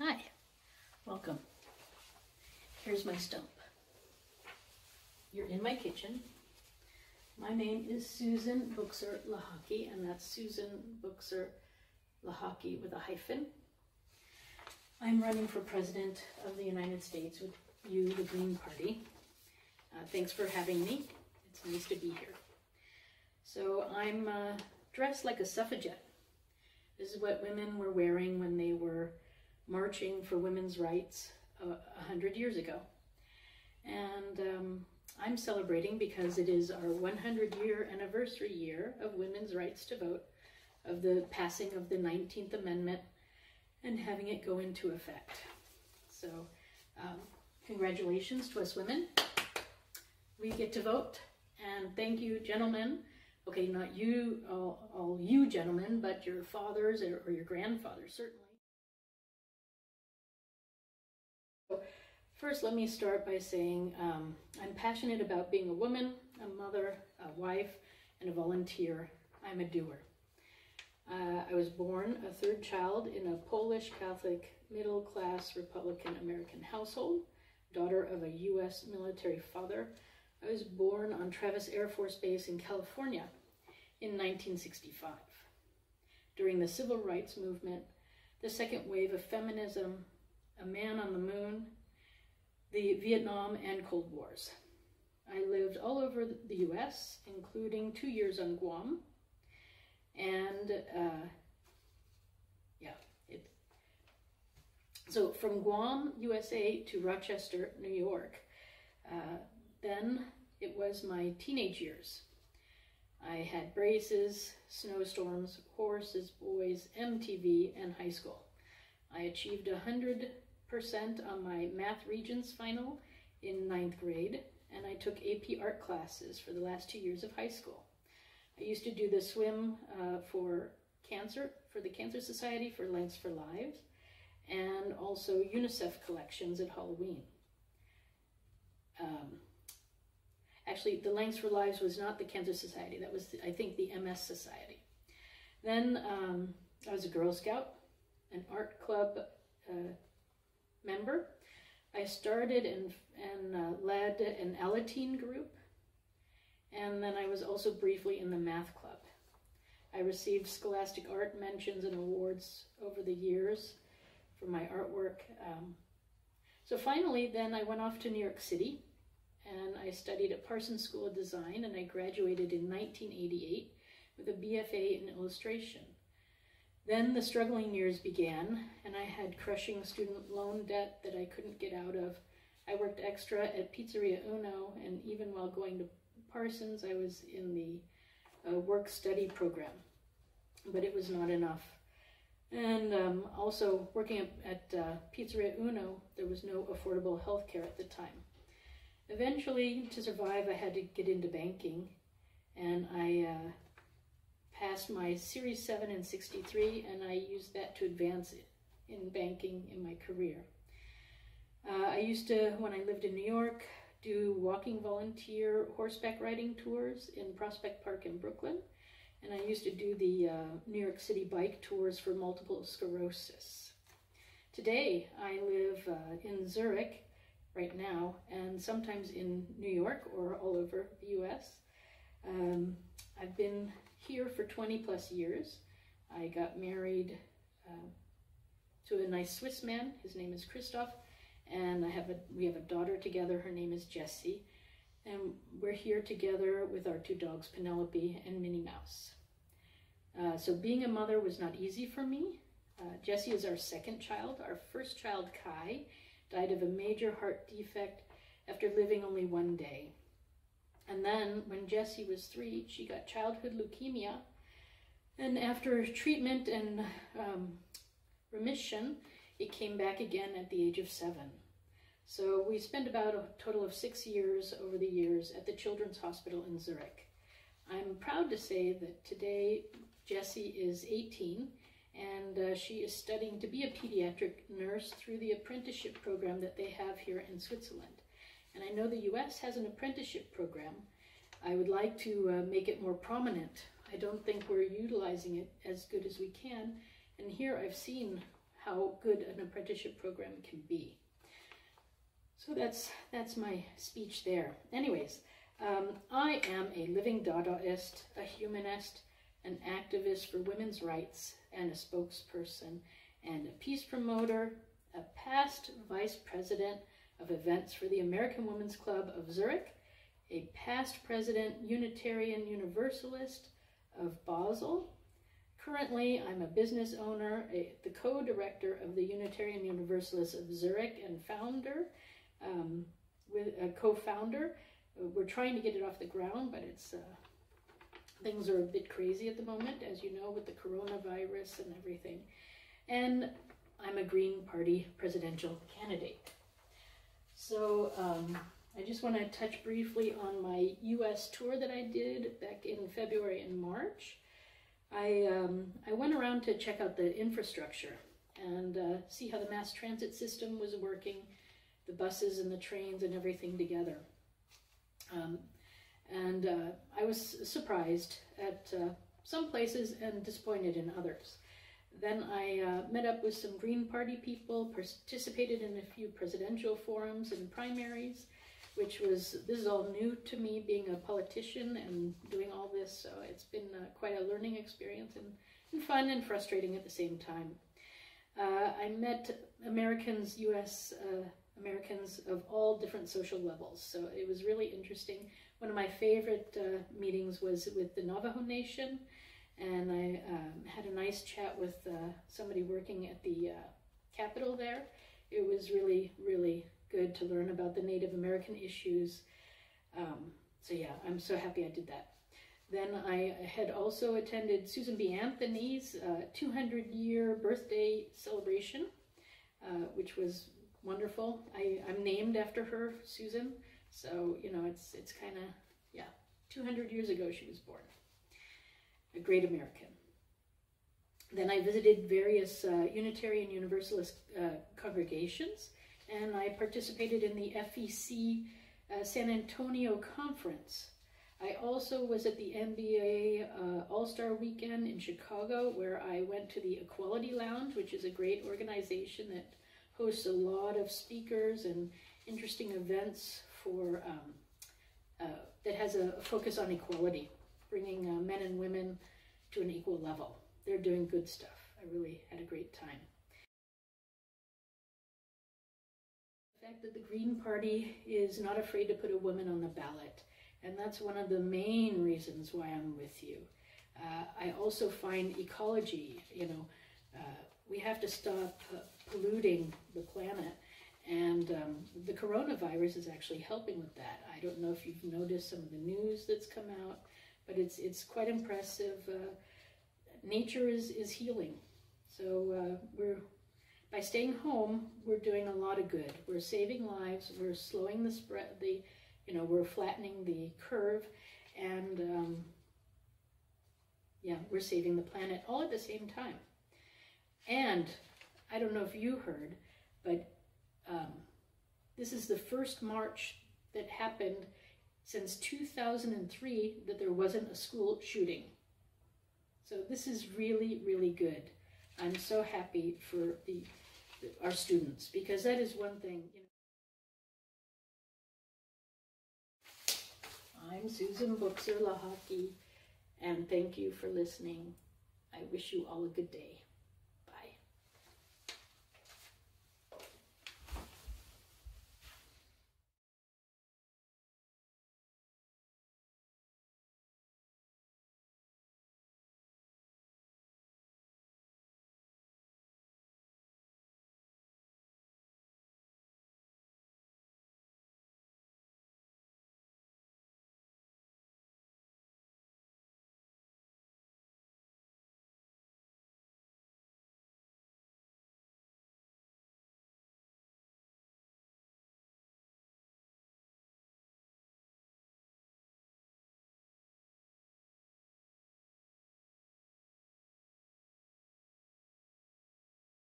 Hi, welcome. Here's my stump. You're in my kitchen. My name is Susan Buchser-Lochocki, and that's Susan Buchser-Lochocki with a hyphen. I'm running for President of the United States with you, the Green Party. Thanks for having me. It's nice to be here. So I'm dressed like a suffragette. This is what women were wearing when they were marching for women's rights 100 years ago. And I'm celebrating because it is our 100-year anniversary year of women's rights to vote, of the passing of the 19th Amendment and having it go into effect. So congratulations to us women. We get to vote, and thank you, gentlemen. Okay, not you, all you gentlemen, but your fathers or your grandfathers, certainly. So first, let me start by saying I'm passionate about being a woman, a mother, a wife, and a volunteer. I'm a doer. I was born a third child in a Polish Catholic middle-class Republican American household, daughter of a U.S. military father. I was born on Travis Air Force Base in California in 1965. During the Civil Rights Movement, the second wave of feminism, a man on the moon, the Vietnam and Cold Wars. I lived all over the U.S., including 2 years on Guam. And so from Guam, USA to Rochester, New York, then it was my teenage years. I had braces, snowstorms, horses, boys, MTV, and high school. I achieved 100% on my Math Regents final in 9th grade, and I took AP art classes for the last 2 years of high school. I used to do the swim for the Cancer Society, for Lengths for Lives, and also UNICEF collections at Halloween. Actually, the Lengths for Lives was not the Cancer Society. That was, I think, the MS Society. Then I was a Girl Scout, an art club member. I started and led an Alateen group. And then I was also briefly in the math club. I received scholastic art mentions and awards over the years for my artwork. So finally, then I went off to New York City, and I studied at Parsons School of Design, and I graduated in 1988 with a BFA in illustration. Then the struggling years began, and I had crushing student loan debt that I couldn't get out of. I worked extra at Pizzeria Uno, and even while going to Parsons, I was in the work-study program, but it was not enough. And also working at Pizzeria Uno, there was no affordable health care at the time. Eventually, to survive, I had to get into banking, and I passed my Series 7 in '63, and I used that to advance in banking in my career. I used to, when I lived in New York, do walking volunteer horseback riding tours in Prospect Park in Brooklyn. And I used to do the New York City bike tours for multiple sclerosis. Today, I live in Zurich right now, and sometimes in New York or all over the US. I've been here for 20 plus years. I got married to a nice Swiss man. His name is Christoph. And we have a daughter together. Her name is Jessie. And we're here together with our 2 dogs, Penelope and Minnie Mouse. So being a mother was not easy for me. Jessie is our second child. Our first child, Kai, died of a major heart defect after living only 1 day. And then when Jessie was 3, she got childhood leukemia. And after treatment and remission, it came back again at the age of 7. So we spent about a total of 6 years over the years at the Children's Hospital in Zurich. I'm proud to say that today Jessie is 18, and she is studying to be a pediatric nurse through the apprenticeship program that they have here in Switzerland. And I know the US has an apprenticeship program. I would like to make it more prominent. I don't think we're utilizing it as good as we can. And here I've seen how good an apprenticeship program can be. So that's my speech there. Anyways, I am a living Dadaist, a humanist, an activist for women's rights, and a spokesperson, and a peace promoter, a past vice president of events for the American Women's Club of Zurich, a past president Unitarian Universalist of Basel. Currently, I'm a business owner, the co-director of the Unitarian Universalists of Zurich, and founder, with a co-founder. We're trying to get it off the ground, but it's things are a bit crazy at the moment, as you know, with the coronavirus and everything. And I'm a Green Party presidential candidate. So I just want to touch briefly on my U.S. tour that I did back in February and March. I went around to check out the infrastructure and see how the mass transit system was working, the buses and the trains and everything together. I was surprised at some places and disappointed in others. Then I met up with some Green Party people, participated in a few presidential forums and primaries, this is all new to me, being a politician and doing all this, so it's been quite a learning experience and fun and frustrating at the same time. I met Americans, U.S. Americans of all different social levels, so it was really interesting. One of my favorite meetings was with the Navajo Nation, and I had a nice chat with somebody working at the Capitol there. It was really, really good to learn about the Native American issues. So yeah, I'm so happy I did that. Then I had also attended Susan B. Anthony's 200-year birthday celebration, which was wonderful. I'm named after her, Susan, so you know it's kind of, yeah, 200 years ago she was born. A great American. Then I visited various Unitarian Universalist congregations, and I participated in the FEC San Antonio Conference. I also was at the NBA All-Star Weekend in Chicago, where I went to the Equality Lounge, which is a great organization that hosts a lot of speakers and interesting events for that has a focus on equality, bringing men and women to an equal level. They're doing good stuff. I really had a great time. The fact that the Green Party is not afraid to put a woman on the ballot, and that's one of the main reasons why I'm with you. I also find ecology, we have to stop polluting the planet, and the coronavirus is actually helping with that. I don't know if you've noticed some of the news that's come out, but it's quite impressive. Nature is healing. So by staying home, we're doing a lot of good. We're saving lives, we're slowing the spread, we're flattening the curve, and yeah, we're saving the planet all at the same time. And I don't know if you heard, but this is the first march that happened since 2003 that there wasn't a school shooting. So this is really, really good. I'm so happy for our students, because that is one thing. I'm Susan Buchser-Lochocki, and thank you for listening. I wish you all a good day.